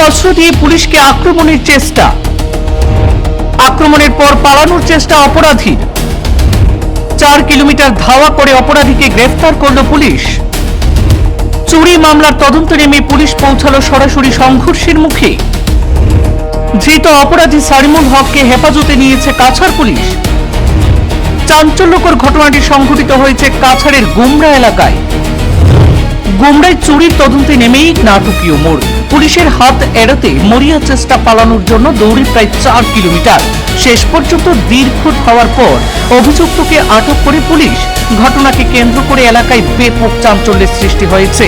অস্ত্র দিয়ে পুলিশকে আক্রমণের চেষ্টা। আক্রমণের পর পালানোর চেষ্টা অপরাধীর। 4 কিলোমিটার ধাওয়া করে অপরাধীকে গ্রেফতার করল পুলিশ। চুরি মামলার তদন্ত নেমে পুলিশ পৌঁছালো সরাসরি সংঘর্ষের মুখে। ধৃত অপরাধী সারিমুল হককে হেফাজতে নিয়েছে কাছাড় পুলিশ। চাঞ্চল্যকর ঘটনাটি সংঘটিত হয়েছে কাছাড়ের গুমরা এলাকায়। গুমরায় চুরির তদন্তে নেমেই নাটকীয় মোড়। পুলিশের হাত এড়াতে মরিয়া চেষ্টা পালানোর জন্য দৌড়ে প্রায় 4 কিলোমিটার। শেষ পর্যন্ত দীর্ঘ ধাওয়ার পর অভিযুক্তকে আটক করে পুলিশ। ঘটনাকে কেন্দ্র করে এলাকায় ব্যাপক চাঞ্চল্যের সৃষ্টি হয়েছে।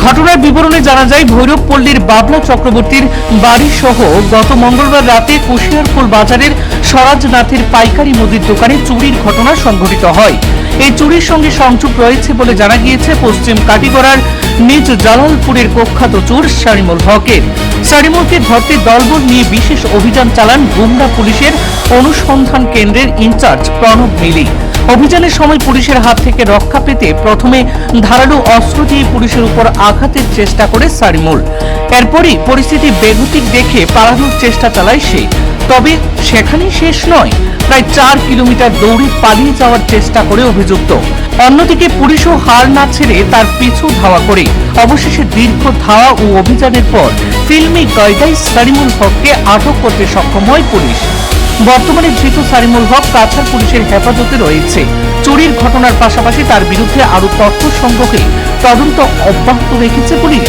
ঘটনার বিবরণে জানা যায়, ভৈরবপল্লীর বাবলা চক্রবর্তীর বাড়ি সহ গত মঙ্গলবার রাতে কুশিয়ারপুর বাজারের স্বরাজনাথের পাইকারি মুদির দোকানে চুরির ঘটনা সংঘটিত হয়। এই চুরির সঙ্গে সংযোগ রয়েছে বলে জানা গিয়েছে পশ্চিম কাটিগড়ার নিজ জালালপুরের কুখ্যাত চোর সারিমুল হকের। সারিমুলকে ধরতে দলবল নিয়ে বিশেষ অভিযান চালান গুমরা পুলিশের অনুসন্ধান কেন্দ্রের ইনচার্জ প্রণব মিলি। অভিযানের সময় পুলিশের হাত থেকে রক্ষা পেতে প্রথমে ধারালো অস্ত্র দিয়ে পুলিশের উপর আঘাতের চেষ্টা করে সারিমুল। এরপরই পরিস্থিতি বেগতিক দেখে পালানোর চেষ্টা চালায় সে। তবে সেখানেই শেষ নয়, প্রায় 4 কিলোমিটার দৌড়ে পালিয়ে যাওয়ার চেষ্টা করে অভিযুক্ত। অন্যদিকে পুলিশও হার না ছেড়ে তার পিছু ধাওয়া করে অবশেষে দীর্ঘ ধাওয়া ও অভিযানের পর ফিল্মি কায়দায় সারিমুল হককে আটক করতে সক্ষম হয় পুলিশ। বর্তমানে ধৃত সারিমুল হক কাছাড় পুলিশের হেফাজতে রয়েছে। চুরির ঘটনার পাশাপাশি তার বিরুদ্ধে আরো তথ্য সংগ্রহে তদন্ত অব্যাহত রেখেছে পুলিশ।